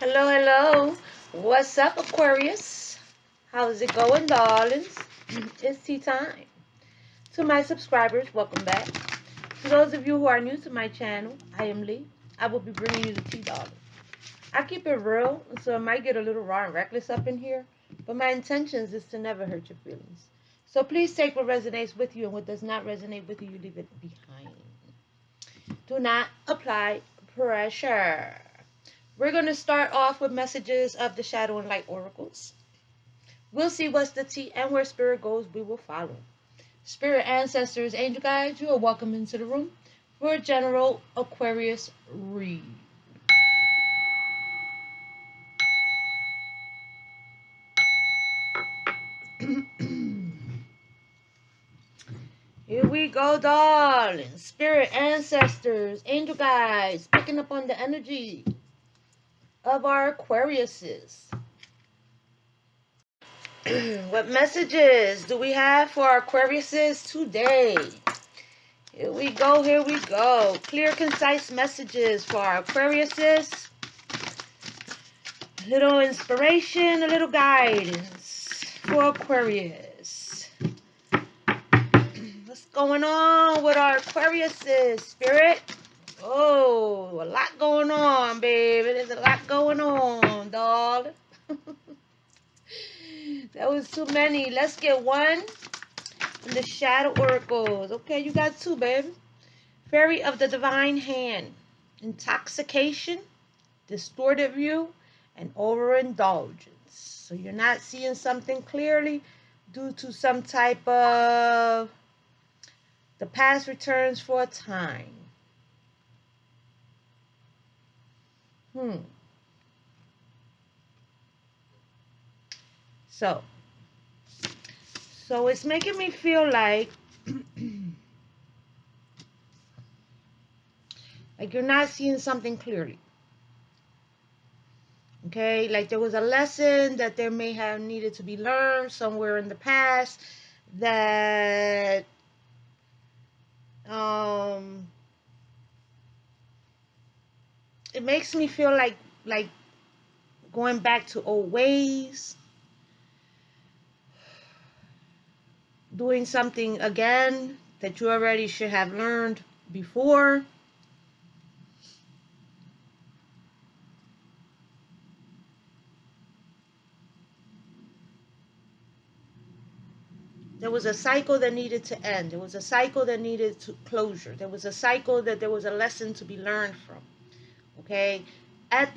Hello, hello. What's up, Aquarius? How's it going, darlings? It's tea time. To my subscribers, welcome back. To those of you who are new to my channel, I am Lee. I will be bringing you the tea, darling. I keep it real, so it might get a little raw and reckless up in here, but my intentions is to never hurt your feelings. So please take what resonates with you, and what does not resonate with you, you leave it behind. Do not apply pressure. We're going to start off with messages of the Shadow and Light Oracles. We'll see what's the tea, and where spirit goes, we will follow. Spirit ancestors, angel guides, you are welcome into the room for a general Aquarius read. Here we go, darling. Spirit ancestors, angel guides, picking up on the energy of our Aquariuses. What messages do we have for our Aquariuses today? Here we go, here we go. Clear, concise messages for our Aquariuses. A little inspiration, a little guidance for Aquarius. What's going on with our Aquariuses, Spirit? Oh, a lot going on, baby. There's a lot going on, darling. That was too many. Let's get one. And the Shadow Oracles. Okay, you got two, baby. Fairy of the Divine Hand. Intoxication, distorted view, and overindulgence. So you're not seeing something clearly due to some type of the past returns for a time. So it's making me feel like you're not seeing something clearly. Okay, like there was a lesson that there may have needed to be learned somewhere in the past that it makes me feel like going back to old ways, doing something again that you already should have learned before. There was a cycle that needed to end. There was a cycle that needed to closure. There was a cycle that there was a lesson to be learned from. Okay, at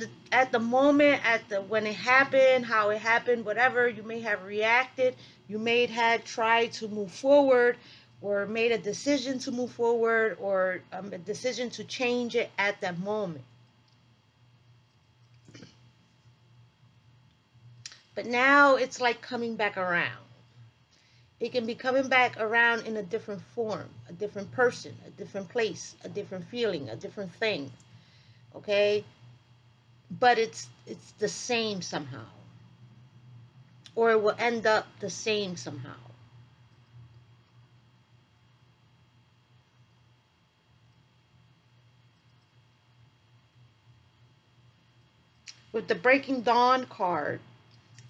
the moment, when it happened, how it happened, whatever you may have reacted, you may have tried to move forward, or made a decision to move forward, or a decision to change it at that moment. But now it's like coming back around. It can be coming back around in a different form, a different person, a different place, a different feeling, a different thing. Okay? But it's the same somehow. Or it will end up the same somehow. With the Breaking Dawn card,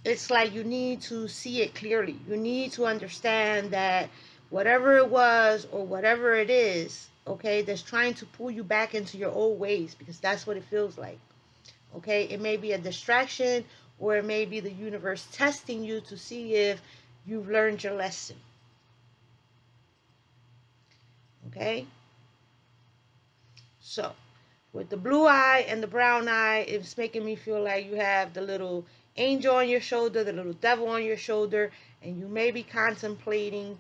it's like you need to see it clearly. You need to understand that whatever it was or whatever it is, okay, that's trying to pull you back into your old ways, because that's what it feels like. Okay, it may be a distraction, or it may be the universe testing you to see if you've learned your lesson. Okay, so with the blue eye and the brown eye, it's making me feel like you have the little angel on your shoulder, the little devil on your shoulder, and you may be contemplating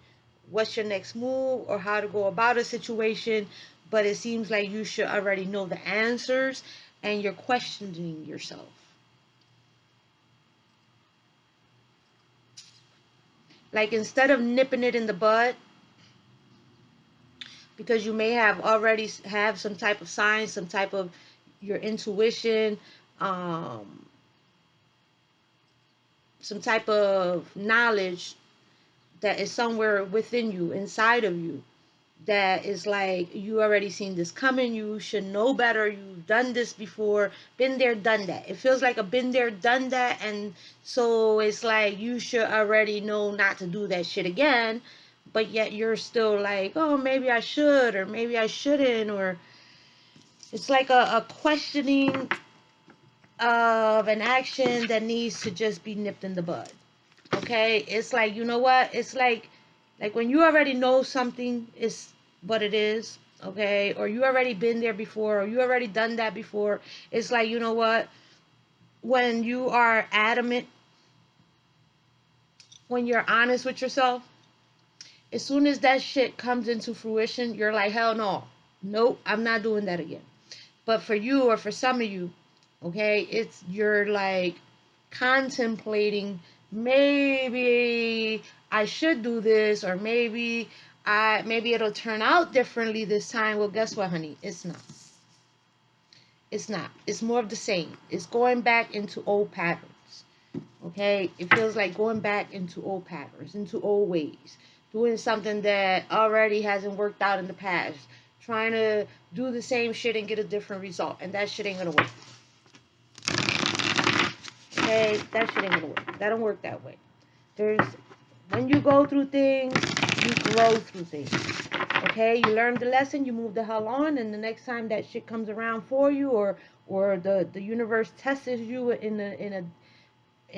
what's your next move or how to go about a situation, but it seems like you should already know the answers, and you're questioning yourself. Like, instead of nipping it in the bud, because you may have already have some type of signs, some type of your intuition, some type of knowledge that is somewhere within you, inside of you, that is like you already seen this coming. You should know better. You've done this before, been there, done that. It feels like a been there, done that, and so it's like you should already know not to do that shit again, but yet you're still like, oh, maybe I should, or maybe I shouldn't, or it's like a questioning of an action that needs to just be nipped in the bud. Okay, it's like, you know what, it's like when you already know something is what it is. Okay, or you already been there before, or you already done that before. It's like, you know what, when you are adamant, when you're honest with yourself, as soon as that shit comes into fruition, you're like, hell no, nope, I'm not doing that again. But for you, or for some of you, okay, it's you're like contemplating, maybe I should do this, or maybe it'll turn out differently this time. Well, guess what, honey? It's not. It's not. It's more of the same. It's going back into old patterns. Okay? It feels like going back into old patterns, into old ways. Doing something that already hasn't worked out in the past. Trying to do the same shit and get a different result. And that shit ain't gonna work. Okay? That shit ain't gonna work. That don't work that way. When you go through things, you grow through things. Okay? You learn the lesson, you move the hell on, and the next time that shit comes around for you, or the universe tests you in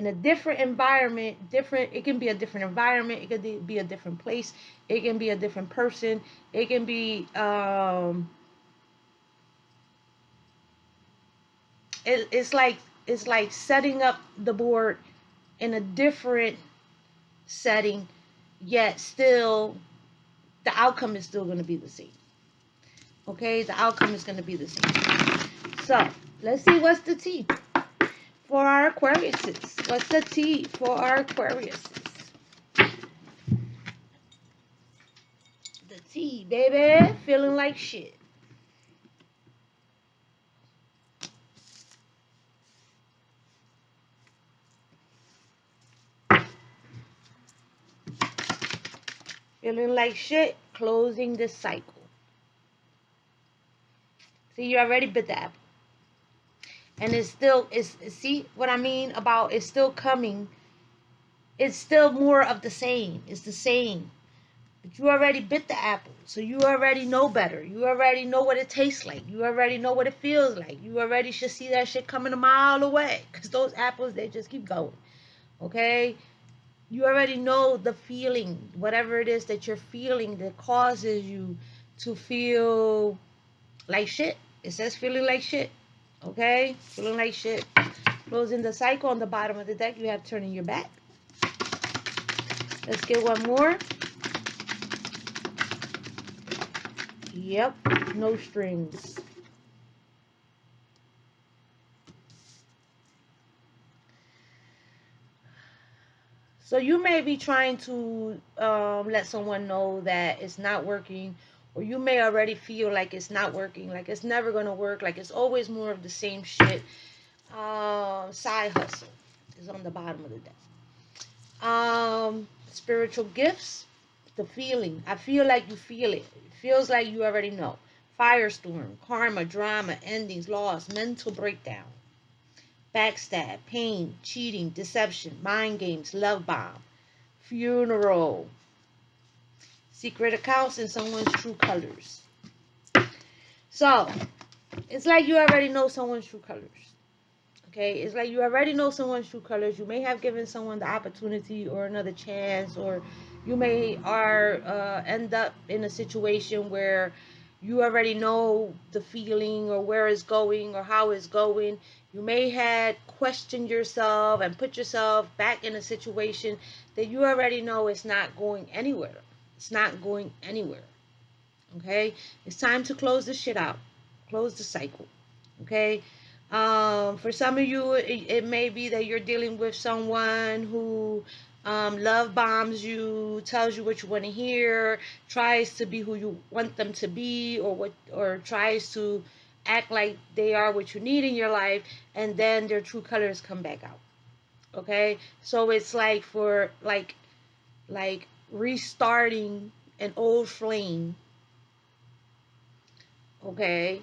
a different environment, it can be a different environment, it could be a different place, it can be a different person, it can be it's like setting up the board in a different setting, yet still the outcome is still going to be the same. Okay, the outcome is going to be the same. So let's see what's the tea for our Aquariuses. What's the tea for our Aquariuses? The tea, baby. Feeling like shit. Feeling like shit. Closing the cycle. See, you already bit the apple. And see what I mean about it's still coming. It's still more of the same. It's the same. But you already bit the apple. So you already know better. You already know what it tastes like. You already know what it feels like. You already should see that shit coming a mile away. Because those apples, they just keep going. Okay? You already know the feeling. Whatever it is that you're feeling that causes you to feel like shit. It says feeling like shit. Okay? Feeling like shit. Closing the cycle on the bottom of the deck. You have turning your back. Let's get one more. Yep. No strings. So you may be trying to let someone know that it's not working, or you may already feel like it's not working, like it's never going to work, like it's always more of the same shit. Side hustle is on the bottom of the deck. Spiritual gifts, the feeling. I feel like you feel it. It feels like you already know. Firestorm, karma, drama, endings, loss, mental breakdown, backstab, pain, cheating, deception, mind games, love bomb, funeral, secret accounts, and someone's true colors. So, it's like you already know someone's true colors. Okay, it's like you already know someone's true colors. You may have given someone the opportunity or another chance, or you may end up in a situation where you already know the feeling or where it's going or how it's going. You may have questioned yourself and put yourself back in a situation that you already know is not going anywhere. It's not going anywhere. Okay, it's time to close this shit out. Close the cycle. Okay. For some of you, it may be that you're dealing with someone who love bombs you, tells you what you want to hear, tries to be who you want them to be, or tries to act like they are what you need in your life, and then their true colors come back out. Okay, so it's like for like restarting an old flame okay,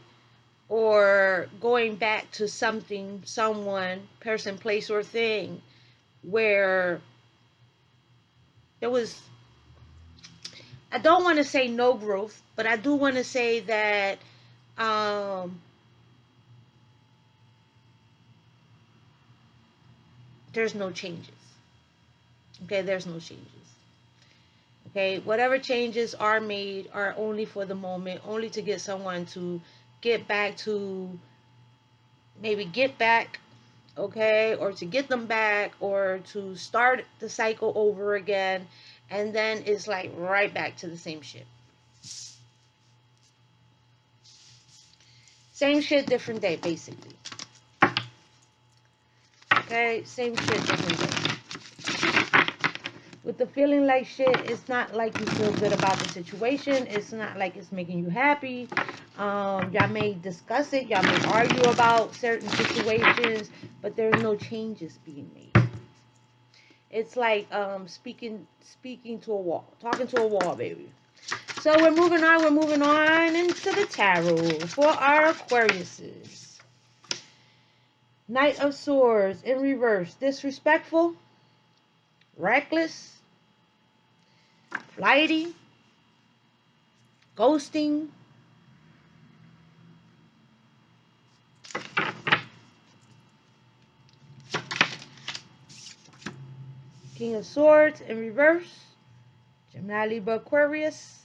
or going back to something, someone, person, place, or thing where there was, I don't want to say no growth, but I do want to say that there's no changes. Okay, there's no changes. Okay, whatever changes are made are only for the moment, only to get someone to get back to, maybe get back, okay, or to get them back, or to start the cycle over again, and then it's like right back to the same shit. Same shit, different day, basically. Okay, same shit, different day. With the feeling like shit, it's not like you feel good about the situation. It's not like it's making you happy. Y'all may discuss it. Y'all may argue about certain situations, but there's no changes being made. It's like speaking to a wall, talking to a wall, baby. So we're moving on. We're moving on into the tarot for our Aquariuses. Knight of Swords in reverse. Disrespectful, reckless, flighty, ghosting. King of Swords in reverse. Gemini, Libra, Aquarius.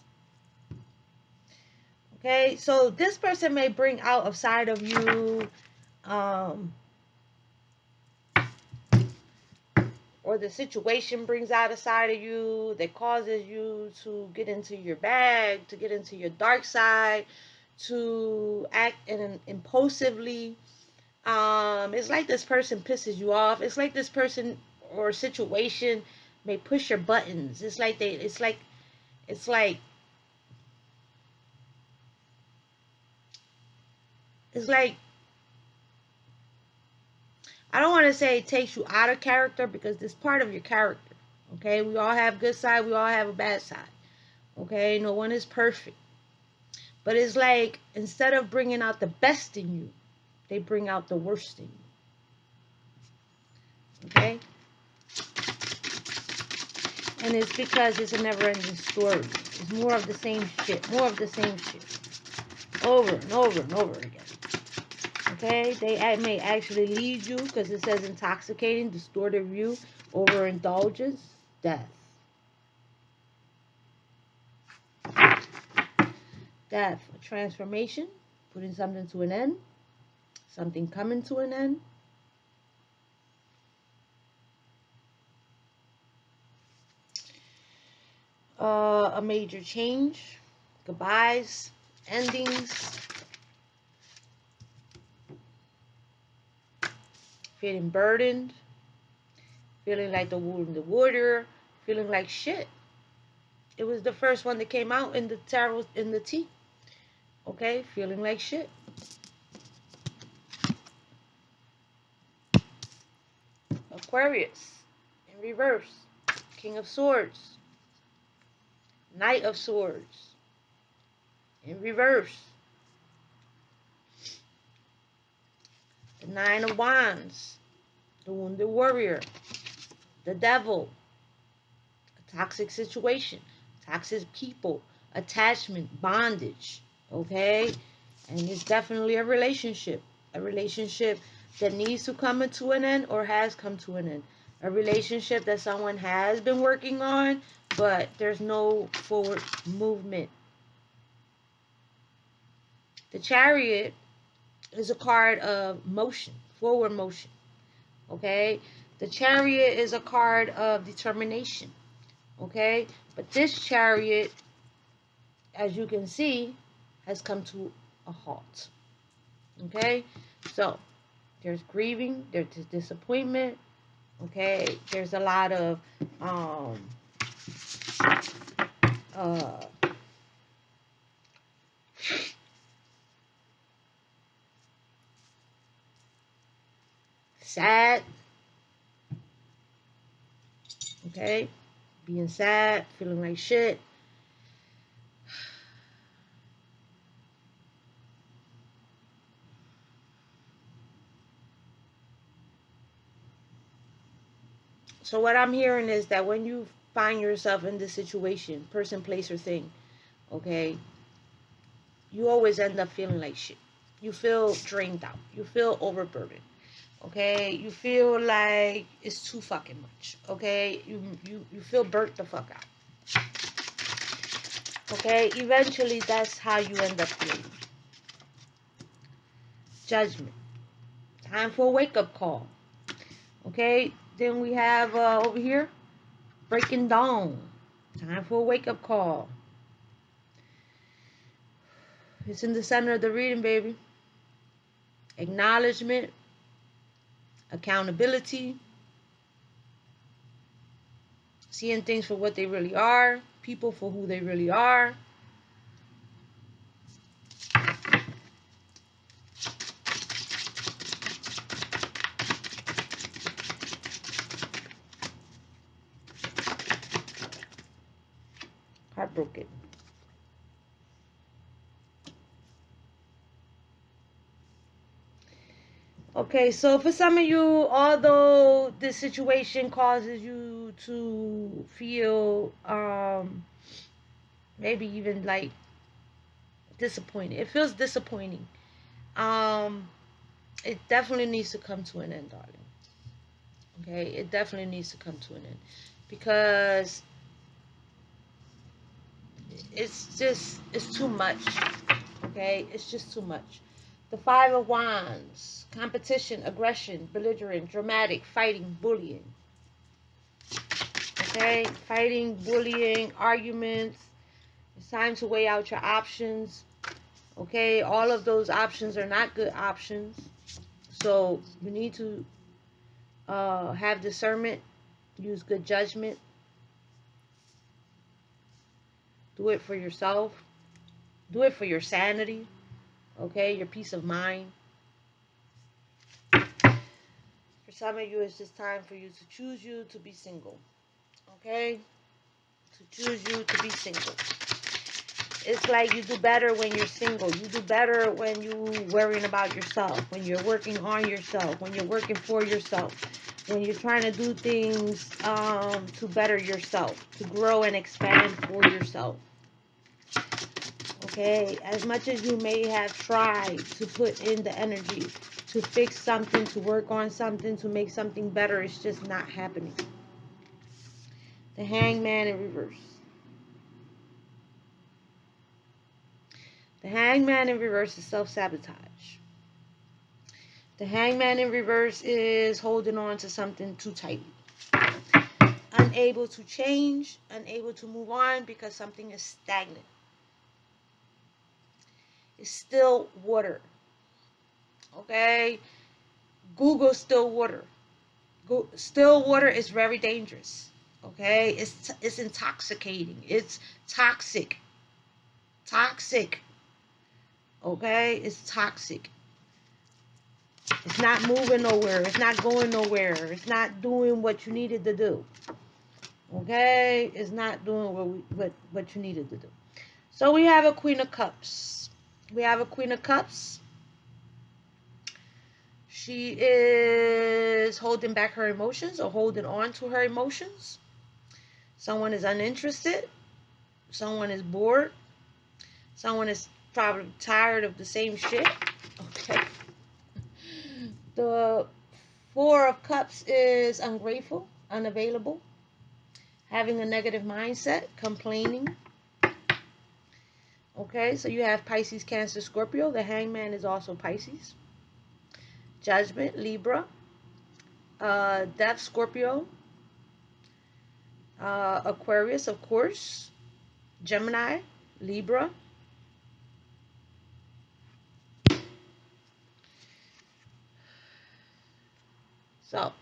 Okay, so this person may bring out a side of you, or the situation brings out a side of you that causes you to get into your bag, to get into your dark side, to act impulsively. It's like this person pisses you off. It's like this person or situation may push your buttons. It's like I don't want to say it takes you out of character, because it's part of your character. Okay, we all have good side, we all have a bad side. Okay, no one is perfect. But it's like, instead of bringing out the best in you, they bring out the worst in you. Okay? And it's because it's a never-ending story. It's more of the same shit. More of the same shit. Over and over and over again. Okay? They may actually lead you, because it says intoxicating, distorted view, overindulgence, death. Death, a transformation, putting something to an end, something coming to an end. A major change, goodbyes, endings, feeling burdened, feeling like the wood in the water, feeling like shit. It was the first one that came out in the tarot, in the tea. Okay, feeling like shit. Aquarius, in reverse, King of Swords, Knight of Swords, in reverse, the Nine of Wands, the Wounded Warrior, the Devil, a toxic situation, toxic people, attachment, bondage, okay? And it's definitely a relationship that needs to come to an end or has come to an end. A relationship that someone has been working on, but there's no forward movement. The Chariot is a card of motion, forward motion, okay? The Chariot is a card of determination, okay? But this Chariot, as you can see, has come to a halt, okay? So there's grieving, there's disappointment, okay? There's a lot of sad, okay? Being sad, feeling like shit. So what I'm hearing is that when you find yourself in this situation, person, place, or thing, okay, you always end up feeling like shit. You feel drained out. You feel overburdened. Okay, you feel like it's too fucking much. Okay, you feel burnt the fuck out. Okay, eventually that's how you end up feeling. Judgment. Time for a wake-up call. Okay, then we have over here, breaking dawn. Time for a wake-up call. It's in the center of the reading, baby. Acknowledgement, accountability, seeing things for what they really are, people for who they really are. Heartbroken. Okay, so for some of you, although this situation causes you to feel maybe even like disappointed, it feels disappointing. It definitely needs to come to an end, darling. Okay, it definitely needs to come to an end, because it's too much. Okay, it's just too much. The Five of Wands, competition, aggression, belligerent, dramatic, fighting, bullying. Okay, fighting, bullying, arguments. It's time to weigh out your options. Okay, all of those options are not good options. So you need to have discernment, use good judgment, do it for yourself, do it for your sanity, okay, your peace of mind. For some of you, it's just time for you to choose you to be single, okay, to choose you to be single. It's like you do better when you're single. You do better when you're worrying about yourself, when you're working on yourself, when you're working for yourself, when you're trying to do things to better yourself, to grow and expand for yourself. Okay, as much as you may have tried to put in the energy to fix something, to work on something, to make something better, it's just not happening. The Hangman in reverse. The Hangman in reverse is self-sabotage. The Hangman in reverse is holding on to something too tightly. Unable to change, unable to move on because something is stagnant. It's still water. Okay? Google still water. Still water is very dangerous. Okay? It's intoxicating. It's toxic. Toxic. Okay? It's toxic. It's not moving nowhere. It's not going nowhere. It's not doing what you needed to do. Okay? It's not doing what you needed to do. So we have a Queen of Cups. We have a Queen of Cups. She is holding back her emotions or holding on to her emotions. Someone is uninterested. Someone is bored. Someone is probably tired of the same shit. Okay. The Four of Cups is ungrateful, unavailable, having a negative mindset, complaining. Okay, so you have Pisces, Cancer, Scorpio. The Hangman is also Pisces. Judgment, Libra. Death, Scorpio. Aquarius, of course. Gemini, Libra. So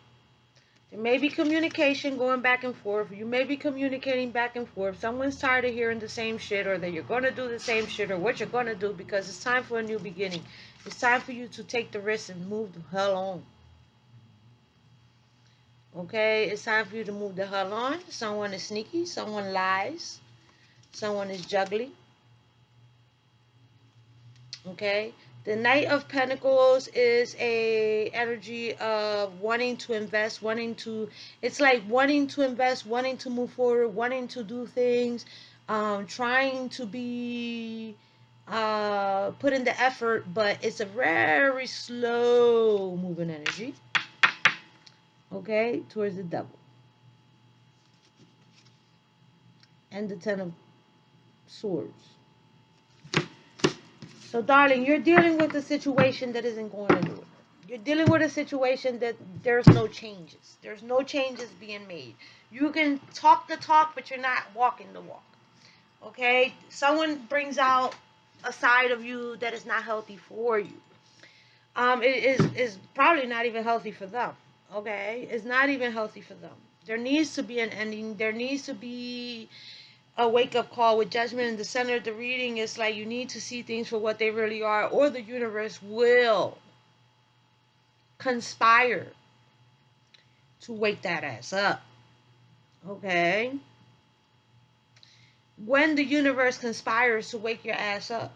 there may be communication going back and forth. You may be communicating back and forth. Someone's tired of hearing the same shit, or that you're going to do the same shit, or what you're going to do, because it's time for a new beginning. It's time for you to take the risk and move the hell on. Okay? It's time for you to move the hell on. Someone is sneaky. Someone lies. Someone is juggling. Okay? The Knight of Pentacles is a energy of wanting to invest, it's like wanting to invest, wanting to move forward, wanting to do things, trying to be, put in the effort, but it's a very slow moving energy, okay, towards the Devil. And the Ten of Swords. So, darling, you're dealing with a situation that isn't going anywhere. You're dealing with a situation that there's no changes. There's no changes being made. You can talk the talk, but you're not walking the walk. Okay? Someone brings out a side of you that is not healthy for you. It is probably not even healthy for them. Okay? It's not even healthy for them. There needs to be an ending. There needs to be a wake-up call. With Judgment in the center of the reading, it's like you need to see things for what they really are, or the universe will conspire to wake that ass up. Okay? When the universe conspires to wake your ass up,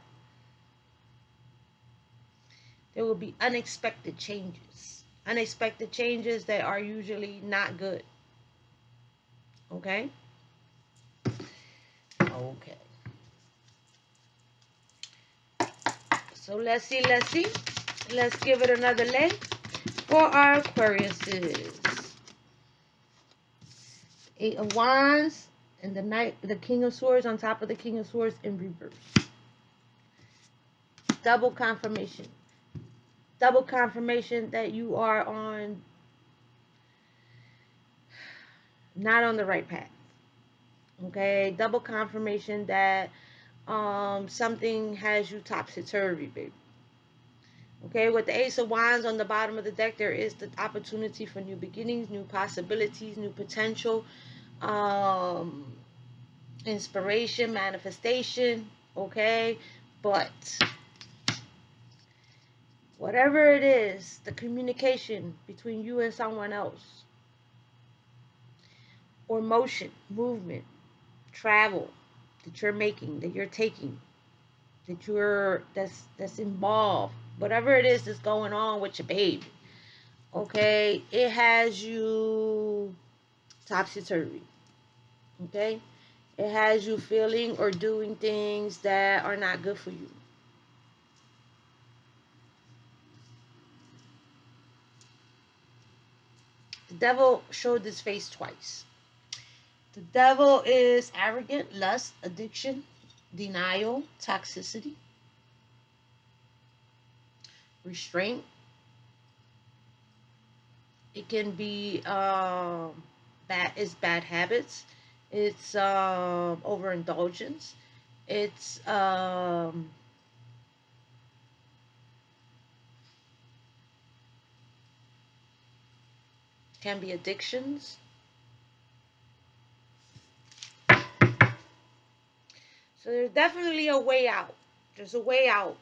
there will be unexpected changes. Unexpected changes that are usually not good. Okay? Okay. So let's see. Let's give it another leg for our Aquariuses. 8 of Wands and the King of Swords on top of the King of Swords in reverse. Double confirmation. Double confirmation that you are not on the right path. Okay? Double confirmation that something has you topsy-turvy, baby. Okay, with the Ace of Wands on the bottom of the deck, there is the opportunity for new beginnings, new possibilities, new potential, inspiration, manifestation. Okay, but whatever it is, the communication between you and someone else, or motion, movement, travel that you're making, that you're taking, that's involved, whatever it is that's going on with your baby, okay, it has you topsy-turvy. Okay, it has you feeling or doing things that are not good for you. The Devil showed his face twice. The Devil is arrogant, lust, addiction, denial, toxicity, restraint. It can be bad habits. It's overindulgence. It's can be addictions. So there's definitely a way out. There's a way out.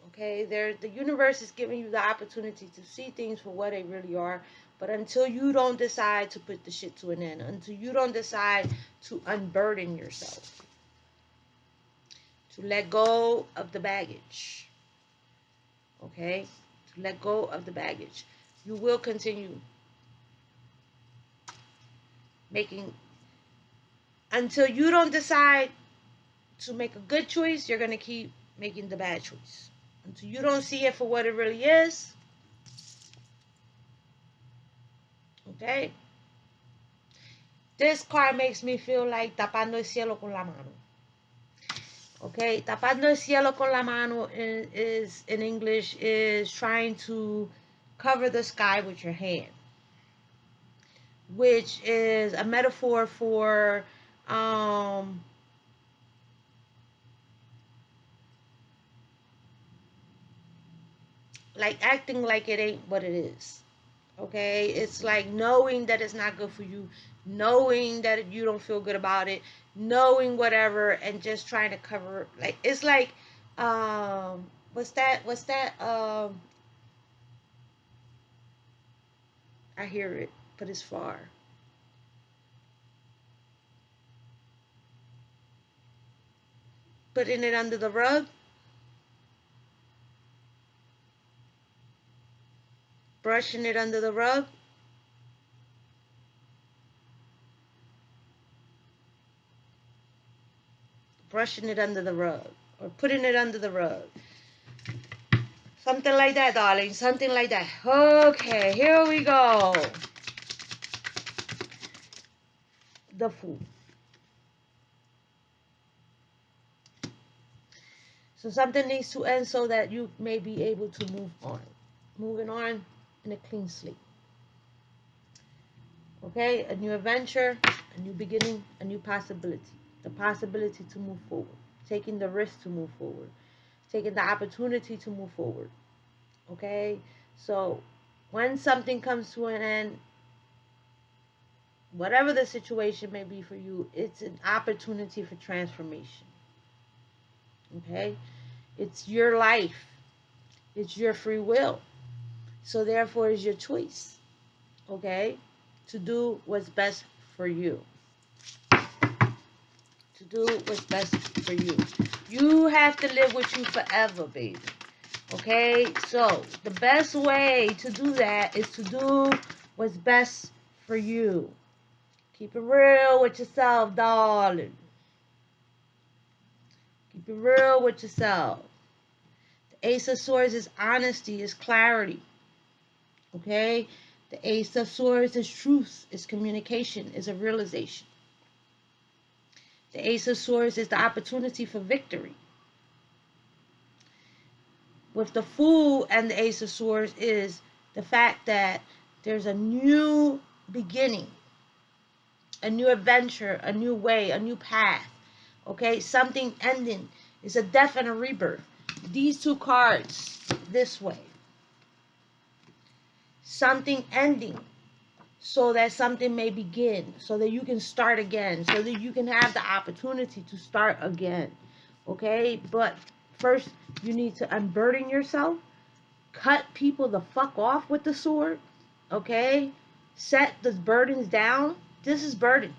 Okay, the universe is giving you the opportunity to see things for what they really are. But until you don't decide to put the shit to an end, until you don't decide to unburden yourself, to let go of the baggage, okay, to let go of the baggage, you will continue making, until you don't decide to make a good choice, you're going to keep making the bad choice. Until you don't see it for what it really is, okay? This card makes me feel like tapando el cielo con la mano. Okay, tapando el cielo con la mano is in English is trying to cover the sky with your hand, which is a metaphor for like acting like it ain't what it is. Okay, it's like knowing that it's not good for you, knowing that you don't feel good about it, knowing whatever, and just trying to cover. Like, it's like what's that I hear it, but it's far. Putting it under the rug. brushing it under the rug. Brushing it under the rug. Or putting it under the rug. Something like that, darling. Something like that. Okay, here we go. The Fool. So something needs to end so that you may be able to move on. Moving on in a clean slate. Okay, a new adventure, a new beginning, a new possibility. The possibility to move forward. Taking the risk to move forward. Taking the opportunity to move forward. Okay, so when something comes to an end, whatever the situation may be for you, it's an opportunity for transformation. Okay, it's your life. It's your free will. So therefore, it's your choice. Okay, to do what's best for you. To do what's best for you. You have to live with you forever, baby. Okay, so the best way to do that is to do what's best for you. Keep it real with yourself, darling. Keep it real with yourself. The Ace of Swords is honesty, is clarity. Okay? The Ace of Swords is truth, is communication, is a realization. The Ace of Swords is the opportunity for victory. With the Fool and the Ace of Swords is the fact that there's a new beginning, a new adventure, a new way, a new path. Okay, something ending. It's a death and a rebirth. These two cards this way. Something ending so that something may begin, so that you can start again, so that you can have the opportunity to start again. Okay, but first you need to unburden yourself. Cut people the fuck off with the sword. Okay, set the burdens down. This is burden.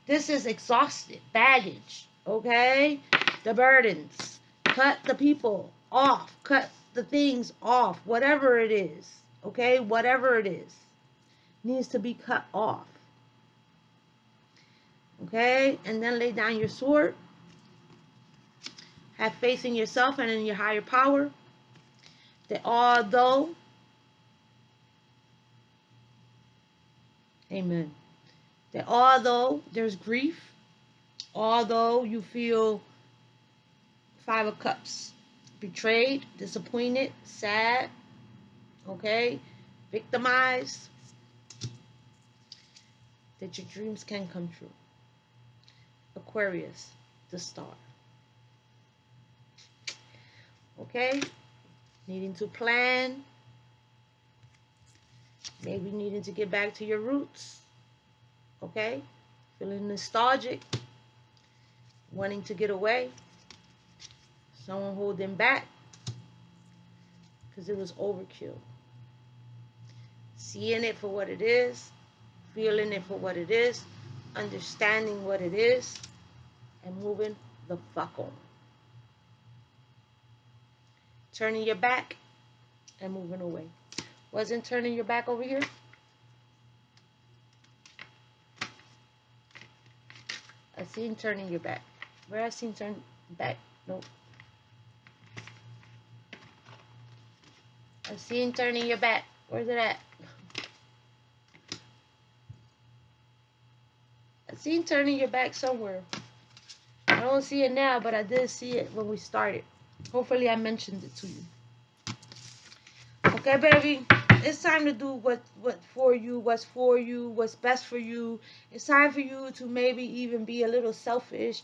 This is exhausted baggage. Okay, the burdens. Cut the people off. Cut the things off. Whatever it is. Okay, whatever it is needs to be cut off. Okay, and then lay down your sword. Have faith in yourself and in your higher power. That although, amen, that although there's grief, although you feel 5 of Cups, betrayed, disappointed, sad, okay, victimized, that your dreams can come true. Aquarius, the star. Okay, needing to plan, maybe needing to get back to your roots. Okay, feeling nostalgic, wanting to get away, someone holding back because it was overkill. Seeing it for what it is, feeling it for what it is, understanding what it is, and moving the fuck on. Turning your back and moving away. Wasn't turning your back over here? I seen turning your back. Where I seen turn back? Nope. I seen turning your back. Where's it at? I seen turning your back somewhere. I don't see it now, but I did see it when we started. Hopefully I mentioned it to you. Okay, baby? It's time to do what's for you, what's best for you. It's time for you to maybe even be a little selfish.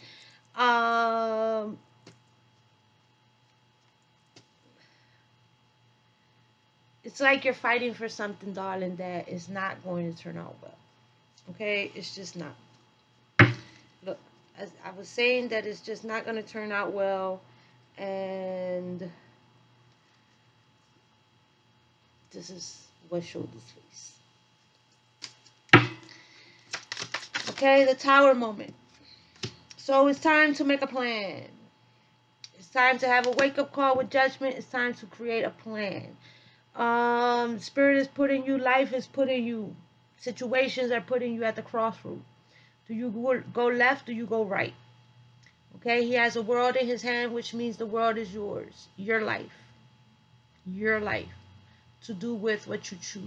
It's like you're fighting for something, darling, that is not going to turn out well. Okay? It's just not. Look, as I was saying, that it's just not going to turn out well. And this is what showed this face. Okay, the Tower moment. So it's time to make a plan. It's time to have a wake-up call with judgment. It's time to create a plan. Spirit is putting you, life is putting you, situations are putting you at the crossroad. Do you go left? Do you go right? Okay, he has a world in his hand, which means the world is yours. Your life. Your life. To do with what you choose.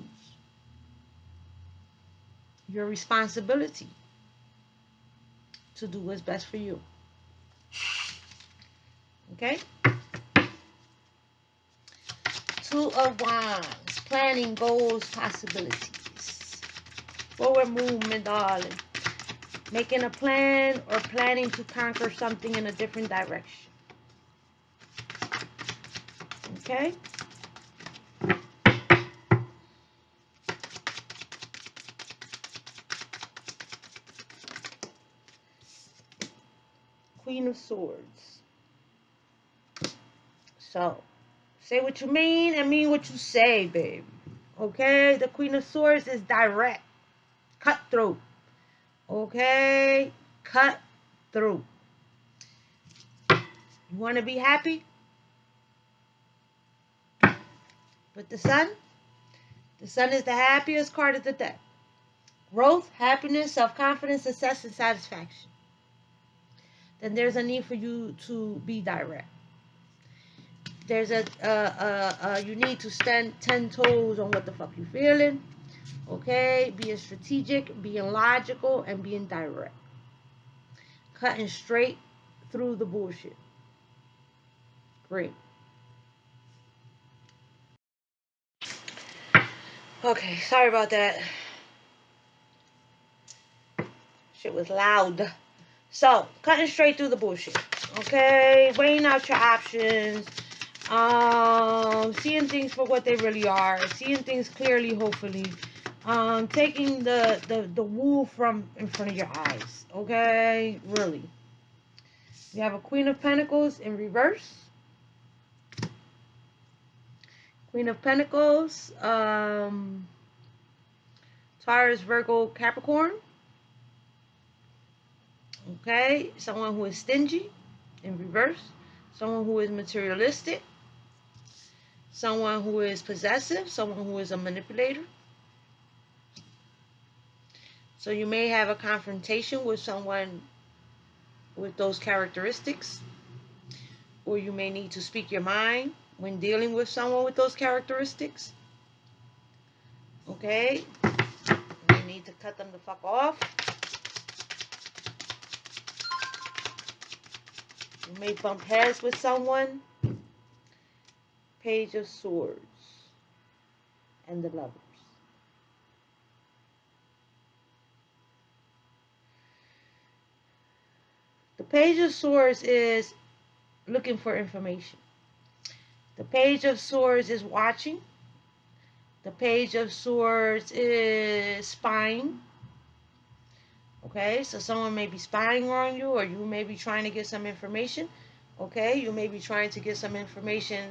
Your responsibility to do what's best for you. Okay? Two of Wands. Planning, goals, possibilities. Forward movement, darling. Making a plan or planning to conquer something in a different direction. Okay? Queen of Swords. So, say what you mean and mean what you say, baby. Okay? The Queen of Swords is direct. Cutthroat. Okay? Cutthroat. You want to be happy? With the Sun? The Sun is the happiest card of the deck. Growth, happiness, self-confidence, success, and satisfaction. Then there's a need for you to be direct. There's you need to stand 10 toes on what the fuck you feeling. Okay? Being strategic, being logical, and being direct. Cutting straight through the bullshit. Great. Okay, sorry about that. Shit was loud. So, cutting straight through the bullshit. Okay? Weighing out your options. Seeing things for what they really are. Seeing things clearly, hopefully. Taking the wool from in front of your eyes. Okay? Really. You have a Queen of Pentacles in reverse. Queen of Pentacles. Taurus, Virgo, Capricorn. Okay? Someone who is stingy in reverse. Someone who is materialistic. Someone who is possessive. Someone who is a manipulator. So you may have a confrontation with someone with those characteristics. Or you may need to speak your mind when dealing with someone with those characteristics. Okay? You need to cut them the fuck off. You may bump heads with someone. Page of Swords. And the Lovers. The Page of Swords is looking for information. The Page of Swords is watching. The Page of Swords is spying. Okay, so someone may be spying on you, or you may be trying to get some information. Okay, you may be trying to get some information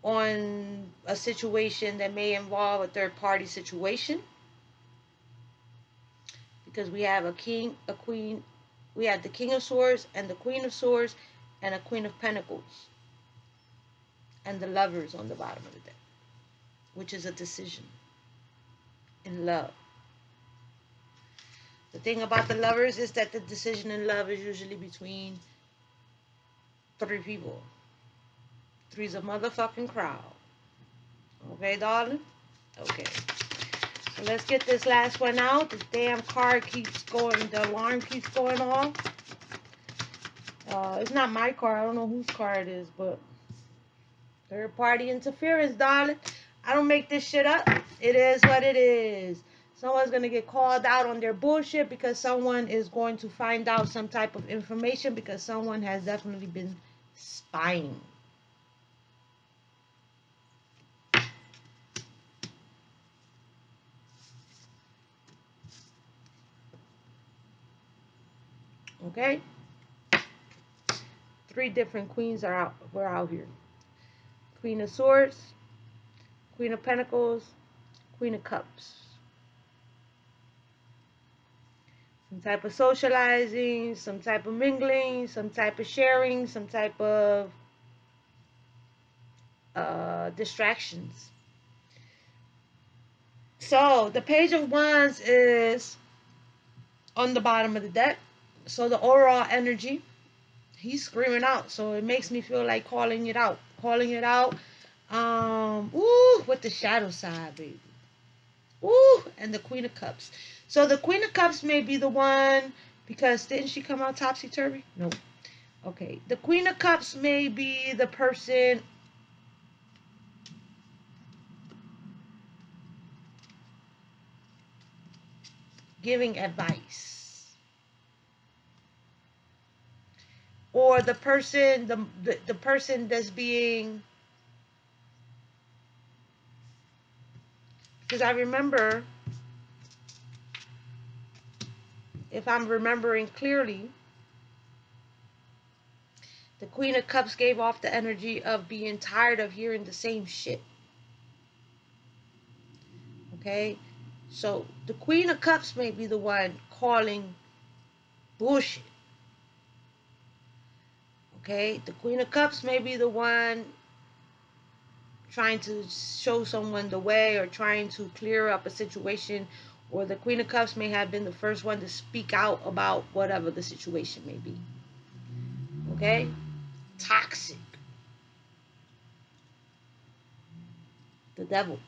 on a situation that may involve a third party situation. Because we have a king, a queen, we have the King of Swords and the Queen of Swords and a Queen of Pentacles. And the Lovers on the bottom of the deck, which is a decision in love. The thing about the Lovers is that the decision in love is usually between 3 people. 3's a motherfucking crowd. Okay, darling? Okay. So let's get this last one out. The damn card keeps going. The alarm keeps going off. It's not my card. I don't know whose card it is, but third party interference, darling. I don't make this shit up. It is what it is. Someone's going to get called out on their bullshit because someone is going to find out some type of information because someone has definitely been spying. Okay? 3 different queens are out. We're out here. Queen of Swords, Queen of Pentacles, Queen of Cups. Some type of socializing, some type of mingling, some type of sharing, some type of distractions. So the Page of Wands is on the bottom of the deck. So the overall energy, he's screaming out. So it makes me feel like calling it out. Calling it out. Ooh, with the shadow side, baby. Ooh, and the Queen of Cups. So the Queen of Cups may be the one, because didn't she come out topsy-turvy? No. Okay. The Queen of Cups may be the person giving advice. Or the person, the person that's being, because I remember, if I'm remembering clearly, the Queen of Cups gave off the energy of being tired of hearing the same shit. Okay? So the Queen of Cups may be the one calling bullshit. Okay? The Queen of Cups may be the one trying to show someone the way, or trying to clear up a situation. Or the Queen of Cups may have been the first one to speak out about whatever the situation may be. Okay? Toxic. The devil.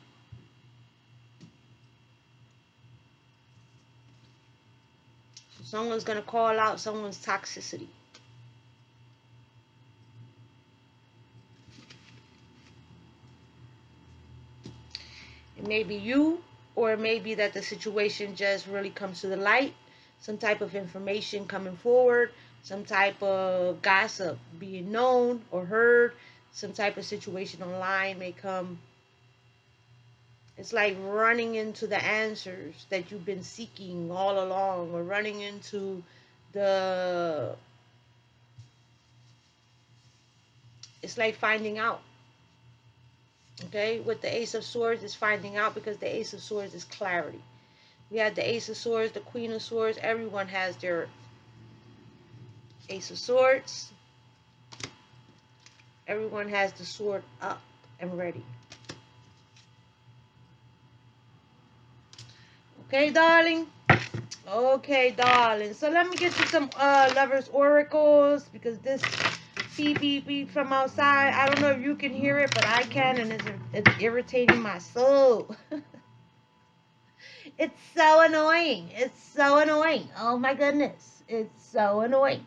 So someone's going to call out someone's toxicity. It may be you, or it may be that the situation just really comes to the light. Some type of information coming forward. Some type of gossip being known or heard. Some type of situation online may come. It's like running into the answers that you've been seeking all along, or running into the... It's like finding out. Okay, with the Ace of Swords is finding out, because the Ace of Swords is clarity. We have the Ace of Swords, the Queen of Swords. Everyone has their Ace of Swords. Everyone has the sword up and ready. Okay, darling? Okay, darling. So let me get you some Lovers Oracles, because this beep beep beep from outside, I don't know if you can hear it, but I can, and it's irritating my soul. It's so annoying. It's so annoying. Oh my goodness. It's so annoying.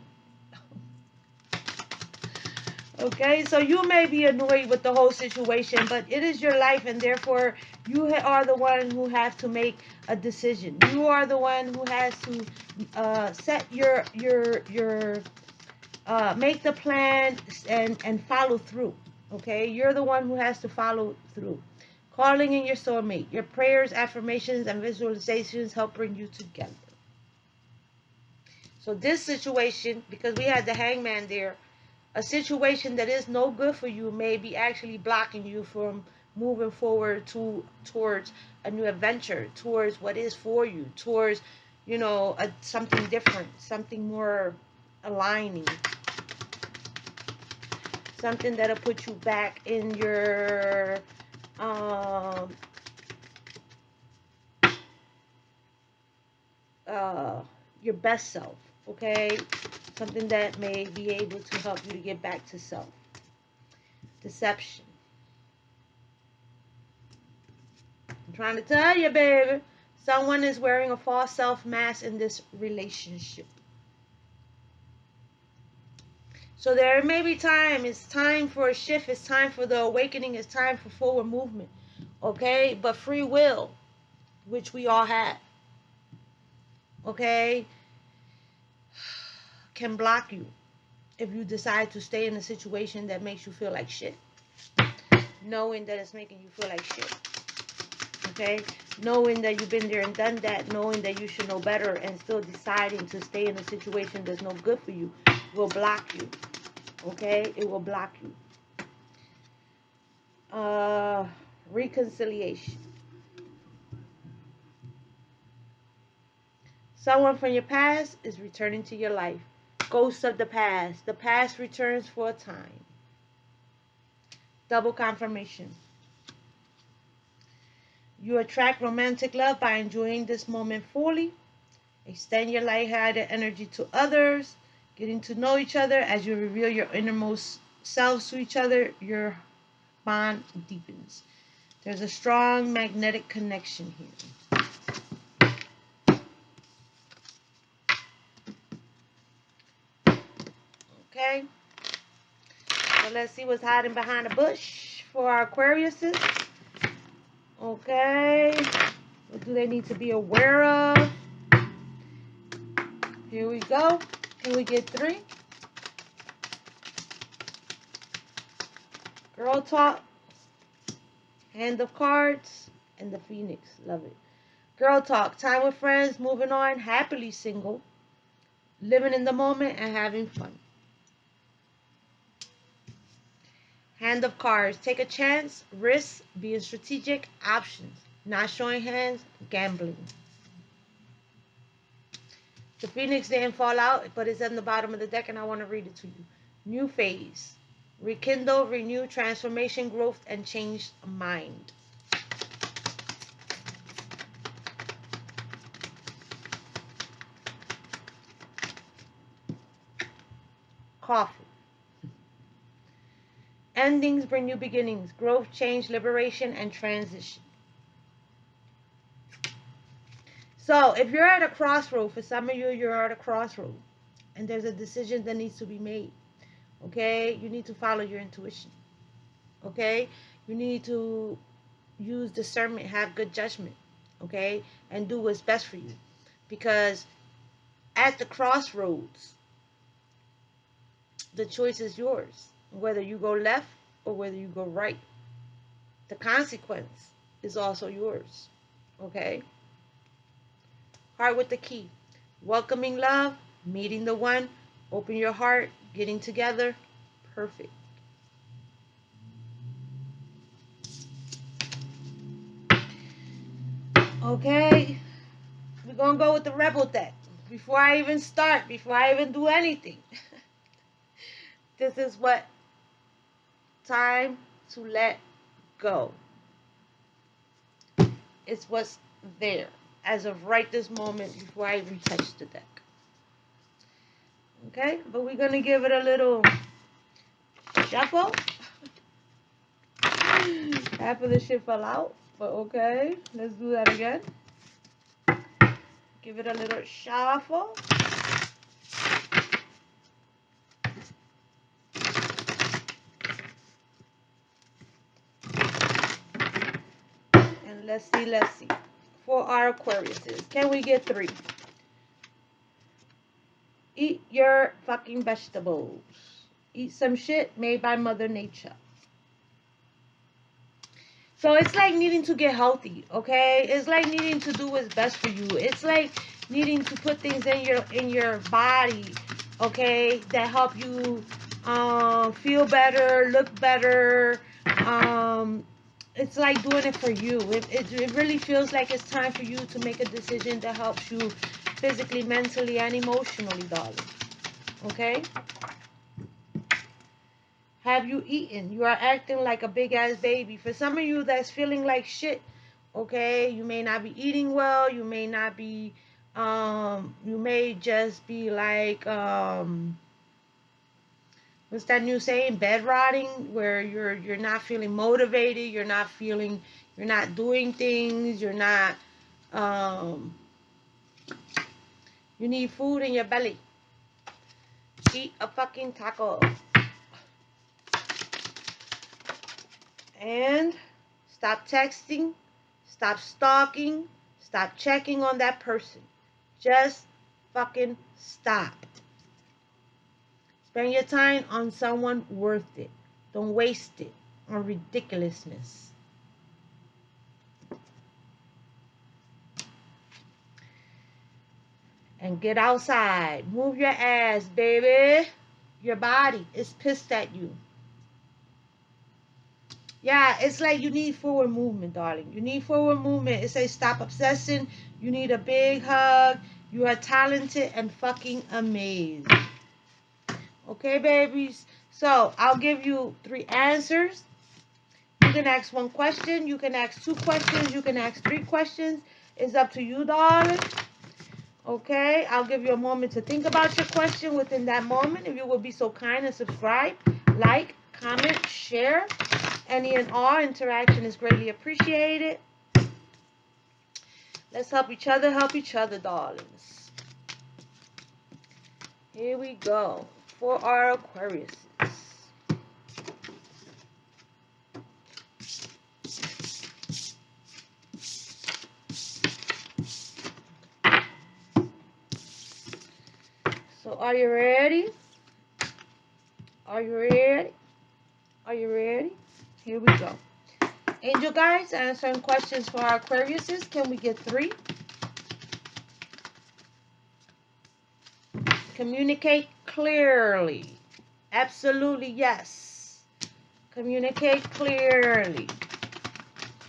Okay, so you may be annoyed with the whole situation, but it is your life, and therefore you are the one who has to make a decision. You are the one who has to set make the plan and follow through. Okay, you're the one who has to follow through. Calling in your soulmate. Your prayers, affirmations, and visualizations help bring you together. So this situation, because we had the Hangman there, a situation that is no good for you may be actually blocking you from moving forward towards a new adventure, towards what is for you, towards, you know, something different, something more aligning, something that'll put you back in your best self. Okay, something that may be able to help you to get back to self. Deception. I'm trying to tell you, baby. Someone is wearing a false self mask in this relationship. So there may be time. It's time for a shift. It's time for the awakening. It's time for forward movement. Okay? But free will, which we all have, okay, can block you if you decide to stay in a situation that makes you feel like shit. Knowing that it's making you feel like shit. Okay? Knowing that you've been there and done that, knowing that you should know better, and still deciding to stay in a situation that's no good for you, will block you. Okay? It will block you. Reconciliation. Someone from your past is returning to your life. Ghosts of the past. The past returns for a time. Double confirmation. You attract romantic love by enjoying this moment fully. Extend your light-hearted energy to others. Getting to know each other as you reveal your innermost selves to each other, your bond deepens. There's a strong magnetic connection here. Okay. So let's see what's hiding behind the bush for our Aquariuses. Okay. What do they need to be aware of? Here we go. Can we get 3? Girl talk. Hand of cards. And the Phoenix. Love it. Girl talk. Time with friends. Moving on. Happily single. Living in the moment and having fun. Hand of cards. Take a chance. Risk. Being strategic. Options. Not showing hands. Gambling. The Phoenix didn't fall out, but it's on the bottom of the deck, and I want to read it to you. New phase. Rekindle, renew, transformation, growth, and changed mind. Coffee. Endings bring new beginnings. Growth, change, liberation, and transition. So if you're at a crossroad, for some of you, you're at a crossroad, and there's a decision that needs to be made. Okay? You need to follow your intuition. Okay? You need to use discernment, have good judgment. Okay? And do what's best for you. Because at the crossroads, the choice is yours. Whether you go left or whether you go right. The consequence is also yours. Okay? Heart with the key. Welcoming love, meeting the one, open your heart, getting together. Perfect. Okay. We're going to go with the Rebel deck. Before I even start, before I even do anything. This is what time to let go. It's what's there as of right this moment before I even touch the deck. Okay, but we're going to give it a little shuffle. Half of the shit fell out, but okay, let's do that again. Give it a little shuffle. And let's see. For our Aquariuses, can we get 3? Eat your fucking vegetables. Eat some shit made by Mother Nature. So it's like needing to get healthy, okay? It's like needing to do what's best for you. It's like needing to put things in your body, okay, that help you feel better, look better. It's like doing it for you. It really feels like it's time for you to make a decision that helps you physically, mentally, and emotionally, darling. Okay? Have you eaten? You are acting like a big-ass baby. For some of you that's feeling like shit, okay? You may not be eating well. You may not be, you may just be like, what's that new saying? Bed rotting, where you're not feeling motivated. You're not doing things. You're not, you need food in your belly. Eat a fucking taco. And stop texting, stop stalking, stop checking on that person. Just fucking stop. Spend your time on someone worth it. Don't waste it on ridiculousness. And get outside. Move your ass, baby. Your body is pissed at you. Yeah, it's like you need forward movement, darling. You need forward movement. It says stop obsessing. You need a big hug. You are talented and fucking amazing. Okay, babies? So, I'll give you 3 answers. You can ask one question. You can ask two questions. You can ask three questions. It's up to you, darling. Okay, I'll give you a moment to think about your question within that moment. If you would be so kind and subscribe, like, comment, share. Any and all interaction is greatly appreciated. Let's help each other, darlings. Here we go for our Aquarius. So are you ready? Are you ready? Are you ready? Here we go. Angel guides answering questions for our Aquariuses. Can we get 3? Communicate clearly. Absolutely yes. Communicate clearly.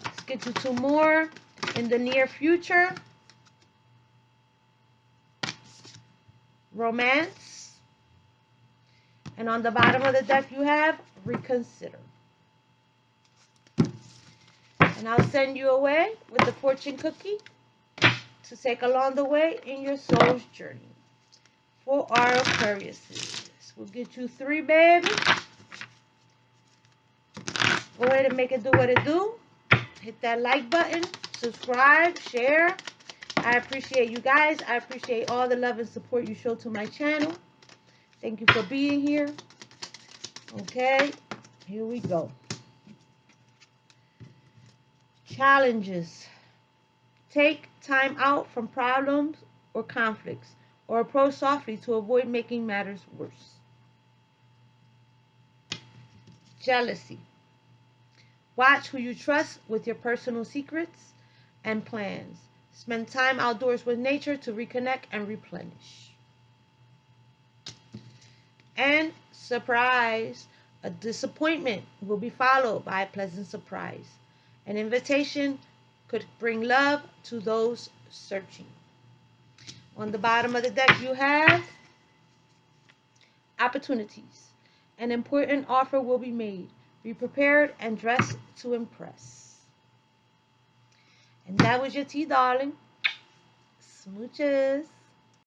Let's get you 2 more. In the near future. Romance. And on the bottom of the deck you have reconsider. And I'll send you away with the fortune cookie to take along the way in your soul's journey. For our Aquariuses. We'll get you 3, baby. Go ahead and make it do what it do. Hit that like button. Subscribe. Share. I appreciate you guys. I appreciate all the love and support you show to my channel. Thank you for being here. Okay. Here we go. Challenges. Take time out from problems or conflicts, or approach softly to avoid making matters worse. Jealousy. Watch who you trust with your personal secrets and plans. Spend time outdoors with nature to reconnect and replenish. And surprise. A disappointment will be followed by a pleasant surprise. An invitation could bring love to those searching. On the bottom of the deck you have opportunities. An important offer will be made. Be prepared and dress to impress. And that was your tea, darling. Smooches.